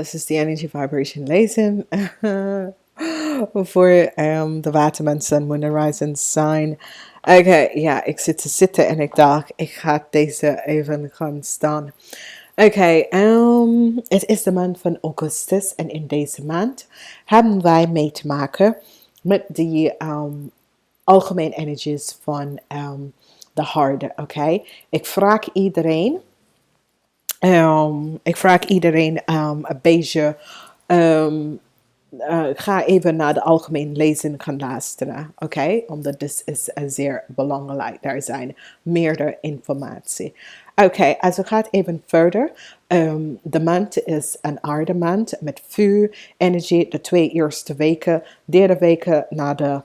this is the energy vibration Lezing voor de Waterman Sun, Moon and Rising sign. Oké, ja, ik zit te zitten en ik dacht, ik ga deze even gaan staan. Oké, het is de maand van Augustus en in deze maand hebben wij mee te maken met die algemene energies van de harde, oké? Ik vraag iedereen een beetje, ga even naar de algemene lezing gaan luisteren, oké? Omdat dit is zeer belangrijk. Daar zijn meerdere informatie. Oké, als we gaan even verder. De maand is een aardemaand met vuur, energie, de 2 eerste weken, derde weken na de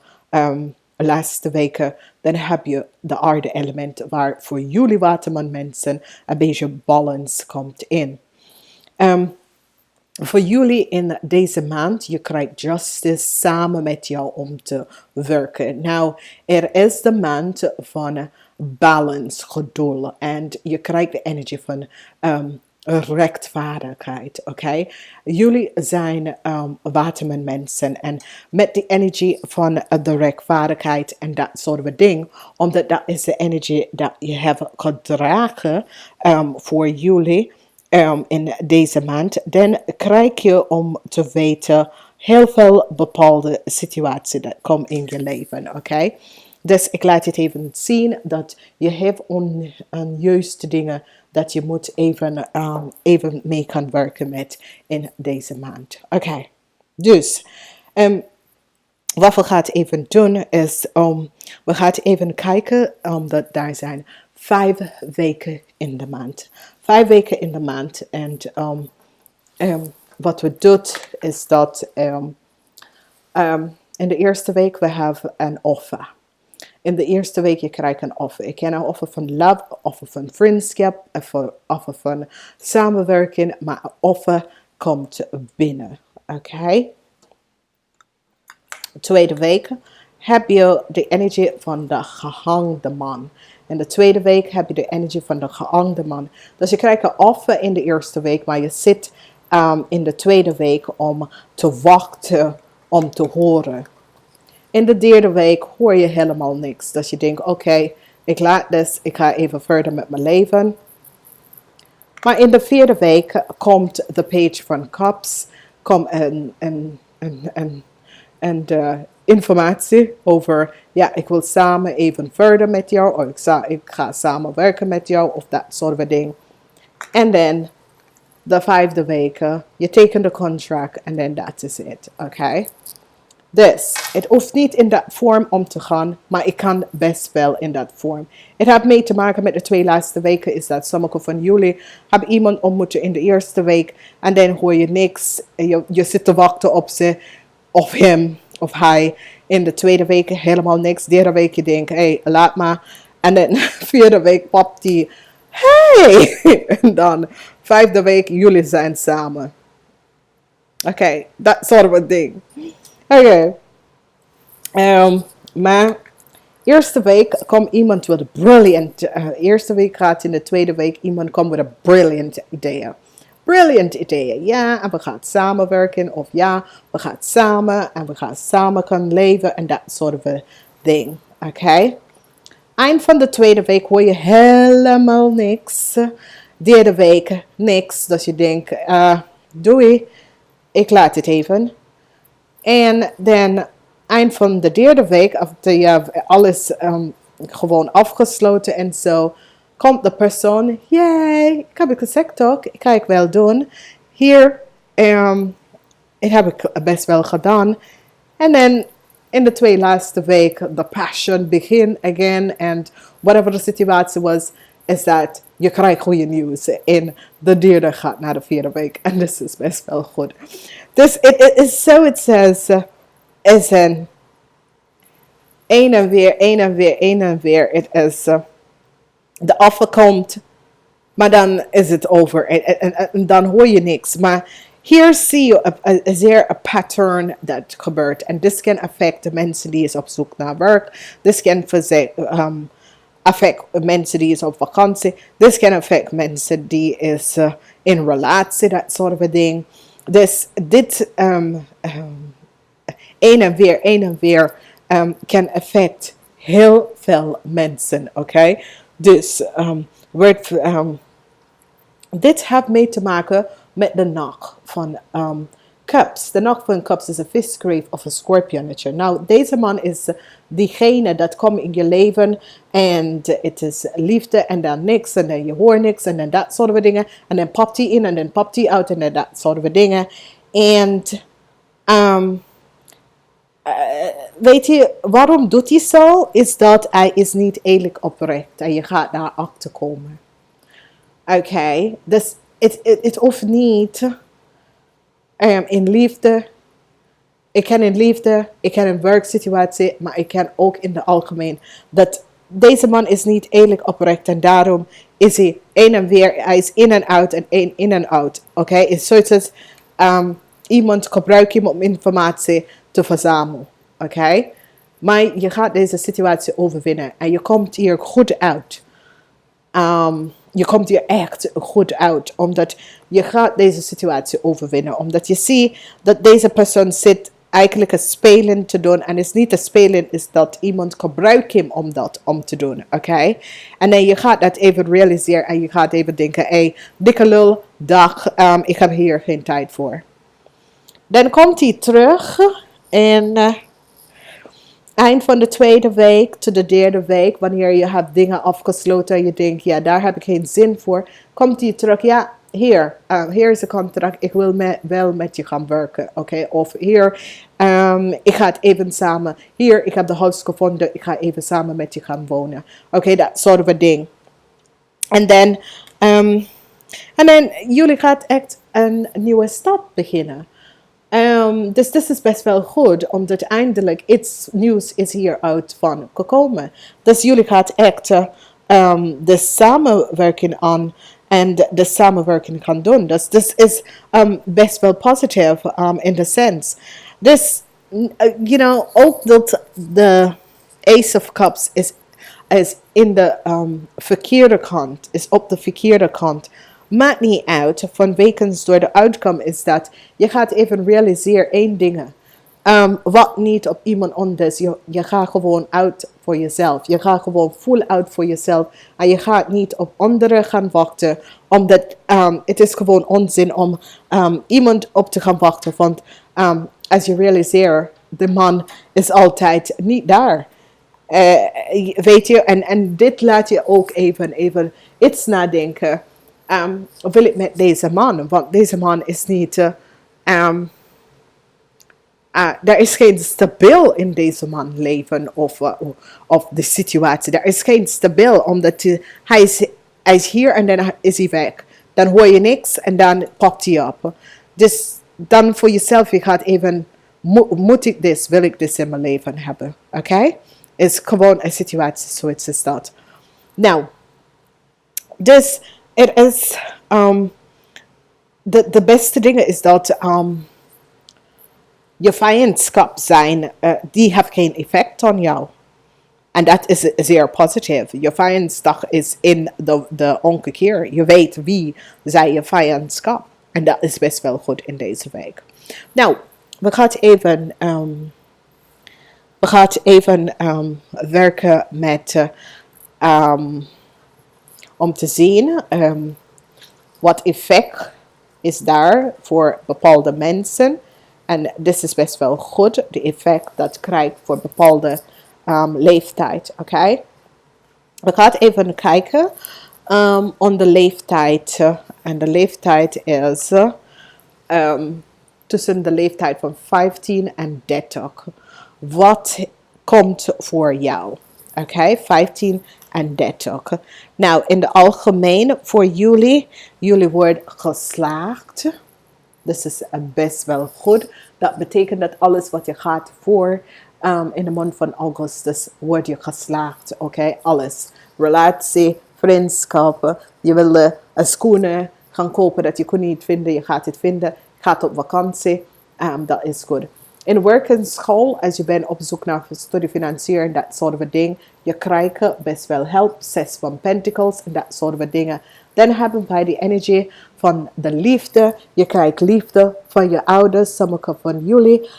laatste weken, dan heb je de aarde element waar voor jullie waterman mensen een beetje balance komt in. Voor jullie in deze maand, je krijgt justice samen met jou om te werken. Nou, er is de maand van balance, geduld. En je krijgt de energie van rechtvaardigheid, oké? Jullie zijn waterman mensen en met die energie van de rechtvaardigheid en dat soort van ding, omdat dat is de energie dat je hebt gedragen voor jullie in deze maand, dan krijg je om te weten heel veel bepaalde situaties dat komen in je leven, oké? Dus ik laat het even zien dat je hebt onjuiste dingen dat je moet even mee kan werken met in deze maand. Oké, dus wat we gaan even doen is, we gaan even kijken, dat daar zijn 5 weken in de maand. 5 weken in de maand en wat we doen is dat in de eerste week we hebben een offer. In de eerste week je krijgt een offer. Ik ken een offer van love, offer van vriendschap, een offer van samenwerking, maar een offer komt binnen. Oké? Tweede week heb je de energie van de gehangde man. In de tweede week heb je de energie van de gehangde man. Dus je krijgt een offer in de eerste week, maar je zit in de tweede week om te wachten, om te horen. In de derde week hoor je helemaal niks. Dus je denkt, oké, ik laat dus, ik ga even verder met mijn leven. Maar in de vierde week komt de page van cups, komt de informatie over, ja, ik wil samen even verder met jou, of ik ga samenwerken met jou, of dat soort van ding. En dan de 5e week, je tekent de contract en dan dat is het, oké? Dus, het hoeft niet in dat vorm om te gaan, maar ik kan best wel in dat vorm. Het heeft mee te maken met de 2 laatste weken, is dat sommige van jullie hebben iemand ontmoeten in de eerste week en dan hoor je niks. Je zit te wachten op ze, of hem, of hij. In de tweede week helemaal niks. Derde week je denkt, hé, laat maar. En dan vierde week popt die, hey! En dan 5e week, jullie zijn samen. Oké, dat soort van ding. Oké. Maar eerste week komt iemand met een brilliant. Eerste week gaat in de tweede week iemand komt met een brilliant idee. Brilliant ideeën. Ja, en we gaan samenwerken. Of ja, we gaan samen en we gaan samen kunnen leven. En dat soort van ding. Oké. Eind van de tweede week hoor je helemaal niks. Derde week niks. Dus je denkt, doei. Ik laat het even. En dan eind van de derde week, als je alles gewoon afgesloten en zo, komt de persoon, yay, ik heb het gezegd toch, ik ga het wel doen. Hier, ik heb ik best wel gedaan. En dan in de 2 laatste weken, the passion begin again. En whatever de situatie was, is dat je krijgt goede nieuws. En de derde gaat naar de 4e week. En dat is best wel goed. Dus het is zo, het says, is een en weer. Het is, de offer komt, maar dan is het over. En dan hoor je niks. Maar hier zie je een pattern dat gebeurt. En dit kan affecten mensen die is op zoek naar werk. Dit kan affecten mensen die is op vakantie. Dit kan affecten mensen die is in relatie, dat soort van ding. Dus dit een en weer kan affect heel veel mensen, oké? Dus dit heeft mee te maken met de nacht van Cups. De nacht van Cups is een visgrave of een scorpionnetje. Nou, deze man is diegene dat komt in je leven en het is liefde en dan niks en dan je hoort niks en dan dat soort van dingen. En dan popt hij in en dan popt hij uit en dan dat soort van dingen. En weet je, waarom doet hij zo? Is dat hij is niet eerlijk oprecht en je gaat daar achter komen. Oké, dus het hoeft niet in liefde. Ik ken in liefde, ik ken in werksituatie, maar ik ken ook in de algemeen dat deze man is niet eerlijk oprecht en daarom is hij een en weer, hij is in en uit en in en uit. Oké, is zoiets als iemand gebruikt hem om informatie te verzamelen. Oké, maar je gaat deze situatie overwinnen en je komt hier goed uit. Je komt hier echt goed uit, omdat je gaat deze situatie overwinnen. Omdat je ziet dat deze persoon zit eigenlijk een spelen te doen. En het is niet een spelen, is dat iemand gebruikt hem om dat om te doen. Oké? En dan je gaat dat even realiseren en je gaat even denken, hey, dikke lul, dag, ik heb hier geen tijd voor. Dan komt hij terug en eind van de tweede week tot de derde week, wanneer je hebt dingen afgesloten en je denkt, ja, daar heb ik geen zin voor, komt hij terug, ja, hier is een contract, ik wil wel met je gaan werken, oké? Of hier, ik ga het even samen, hier, ik heb de huis gevonden, ik ga even samen met je gaan wonen, oké, dat soort van ding. En dan, jullie gaat echt een nieuwe stap beginnen. Dus dit is best wel goed, omdat eindelijk iets nieuws is hieruit van gekomen. Dus jullie gaan echt de samenwerking aan en de samenwerking gaan doen. Dus dit is best wel positief in de sens. Dus, ook dat de Ace of Cups is in de verkeerde kant, is op de verkeerde kant. Maakt niet uit, vanwege door de outcome is dat je gaat even realiseren één ding. Wat niet op iemand anders. Je gaat gewoon uit voor jezelf. Je gaat gewoon full uit voor jezelf. En je gaat niet op anderen gaan wachten. Omdat het is gewoon onzin om iemand op te gaan wachten. Want als je realiseert, de man is altijd niet daar. Weet je, en dit laat je ook even iets nadenken. Wil ik met deze man? Want deze man is niet... er is geen stabiel in deze man leven of de situatie. Er is geen stabiel, omdat hij is hier en dan is hij weg. Dan hoor je niks en dan popt hij op. Dus dan voor jezelf, je gaat even... Moet ik dit, wil ik dit in mijn leven hebben? Oké? Is gewoon een situatie, zoiets is dat. Nou, dus... Het is, de beste dingen is dat je vijandschap zijn, die heeft geen effect op jou. En dat is zeer positief. Je vijandschap is in de omgekeer. Je weet wie zijn je vijandschap. En dat is best wel goed in deze week. Nou, we gaan even werken met... om te zien wat effect is daar voor bepaalde mensen. En dit is best wel goed, de effect dat krijgt voor bepaalde leeftijd. Oké? We gaan even kijken op de leeftijd. En de leeftijd is tussen de leeftijd van 15 en 30. Wat komt voor jou? Oké, 15 en 30. Nou, in het algemeen voor jullie wordt geslaagd. Dus is best wel goed. Dat betekent dat alles wat je gaat voor in de maand van augustus wordt je geslaagd. Oké, alles. Relatie, vriendschappen. Je wil een schoenen gaan kopen dat je kon niet vinden. Je gaat het vinden. Je gaat op vakantie. Dat is goed. In werk en school, als je bent op zoek naar studiefinanciering en dat soort van dingen, je krijgt best wel hulp, 6 van Pentacles en dat soort van dingen. Dan hebben wij de energie van de liefde. Je krijgt liefde van je ouders. Sommige van jullie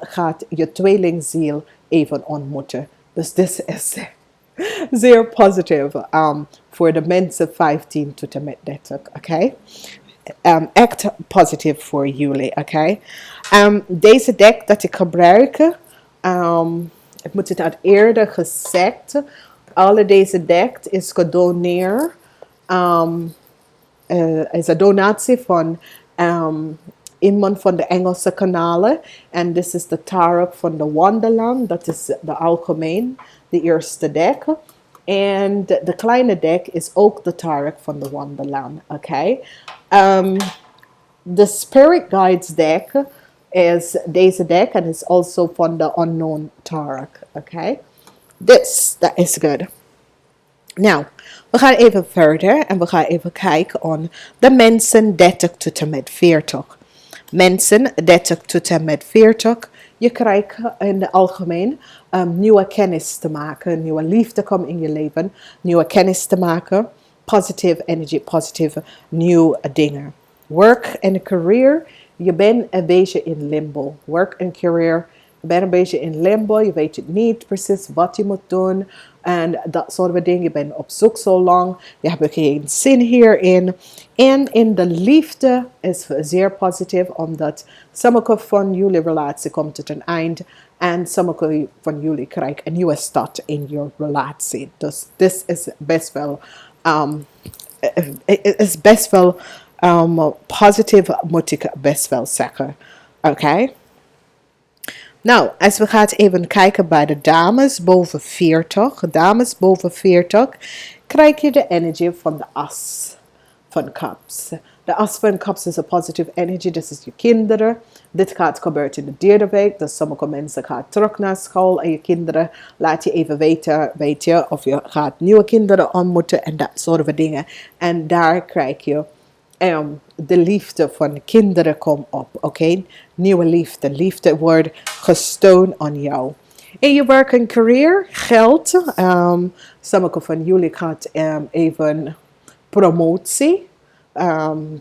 gaat je tweelingziel even ontmoeten. Dus dit is zeer positief voor de mensen 15 tot en met 30. Oké? Echt positief voor jullie. Oké? Deze deck dat ik gebruik, ik moet het uit eerder gezegd. Alle deze deck is gedoneerd. Is een donatie van iemand van de Engelse kanalen. En dit is de tarot van de Wonderland. Dat is de algemeen, de eerste deck. En de kleine deck is ook de tarot van de Wonderland. Oké. De Spirit Guides deck is deze deck. En is also van de Unknown tarot. Oké. Dat is good. Nou, we gaan even verder en we gaan even kijken aan de mensen 30 tot en met 40. Mensen 30 tot en met 40, je krijgt in het algemeen nieuwe kennis te maken, nieuwe liefde komt in je leven, nieuwe kennis te maken, positive energy, positieve nieuwe dingen. Work en career, je bent een beetje in limbo. Work en career, je bent een beetje in limbo, je weet het niet precies wat je moet doen. En dat soort van dingen. Je bent op zoek zo lang. Je hebt geen zin hierin. En in de liefde is zeer positief. Omdat sommige van jullie relatie komt tot een eind. En sommige van jullie krijgen een nieuwe start in je relatie. Dus dit is best wel positief, moet ik best wel zeggen. Oké. Nou, als we gaan even kijken bij de dames boven 40. Dames boven 40 krijg je de energie van de as van cups. De as van cups is een positive energy. Dit is je kinderen. Dit gaat gebeuren in de derde week. Dus sommige mensen gaan terug naar school. En je kinderen laat je even weten, weet je, of je gaat nieuwe kinderen ontmoeten en dat soort van dingen. En daar krijg je de liefde van de kinderen komt op, oké? Nieuwe liefde. Liefde wordt gesteund aan jou. In je werk en career, geld. Sommige van jullie gaat even promotie.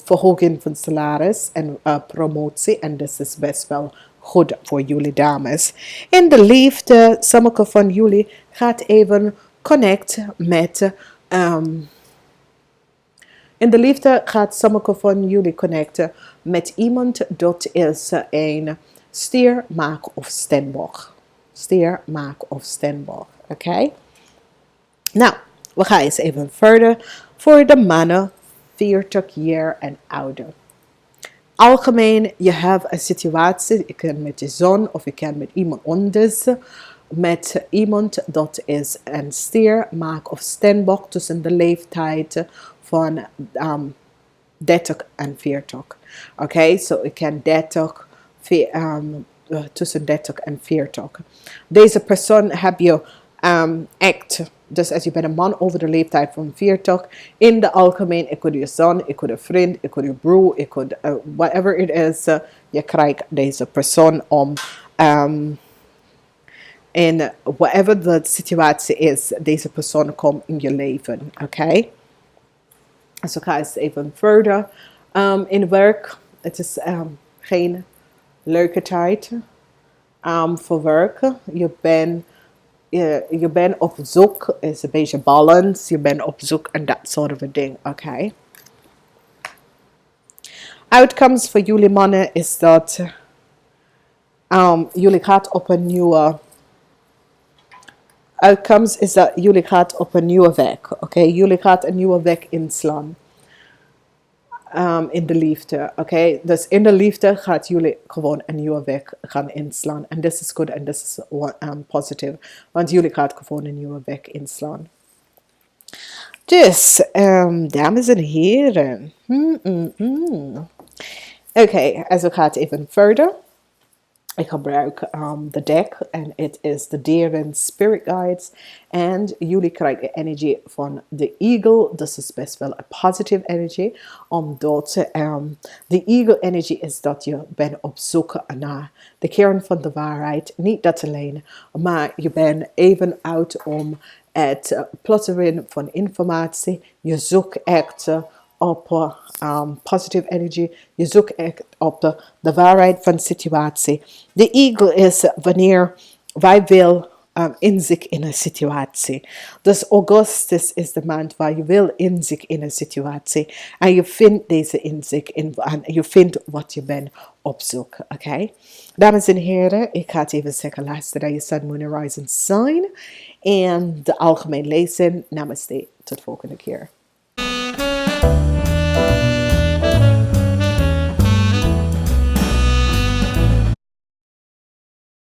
Verhoging van salaris en promotie. En dat is best wel goed voor jullie dames. In de liefde, sommige van jullie gaat even connect met... in de liefde gaat sommige van jullie connecten met iemand dat is een stier, maak of steenbok. Stier, maak of steenbok. Oké? Nou, we gaan eens even verder voor de mannen 40 jaar en ouder. Algemeen, je hebt een situatie, je kan met je zoon of je kan met iemand anders, met iemand dat is een stier, maak of steenbok tussen de leeftijd van 30 en 40. Oké, zo ik ken 30, tussen 30 en 40. Deze persoon heb je echt, dus als je bent een man over de leeftijd van 40, in de algemeen, ik could je zoon, ik could een vriend, ik could je broer, ik could whatever it is, je krijgt deze persoon om, en whatever de situatie is, deze persoon komt in je leven, oké? Dus ga eens even verder. In werk, het is geen leuke tijd voor werk. Je bent op zoek, is een beetje balance. Je bent op zoek en dat soort van ding, oké? Outcomes voor jullie mannen is dat jullie gaat op een nieuwe... Outcomes is dat jullie gaat op een nieuwe weg. Oké, jullie gaat een nieuwe weg inslaan. In de liefde. Oké, dus in de liefde gaat jullie gewoon een nieuwe weg gaan inslaan. En dit is goed en dit is positief. Want jullie gaat gewoon een nieuwe weg inslaan. Dus, dames en heren. Oké, als we gaan even verder. Ik gebruik de deck en het is de Deeren Spirit Guides. En jullie krijgen energie van de Eagle. Dus is best wel een positive energy. Omdat de Eagle energy is dat je bent op zoek naar de kern van de waarheid. Niet dat alleen, maar je bent even uit om het plotteren van informatie. Je zoekt echt op positive energy. Je zoekt echt op de waarheid van de situatie. De eagle is wanneer wij wil inzicht in een situatie. Dus augustus is de maand waar je wil inzicht in een situatie. En je vindt deze inzicht en je vindt wat je bent op zoek. Oké? Dames en heren, ik ga het even zeggen. Luister naar je Sun, Moon en Rising sign. En de algemeen lezen. Namaste. Tot volgende keer.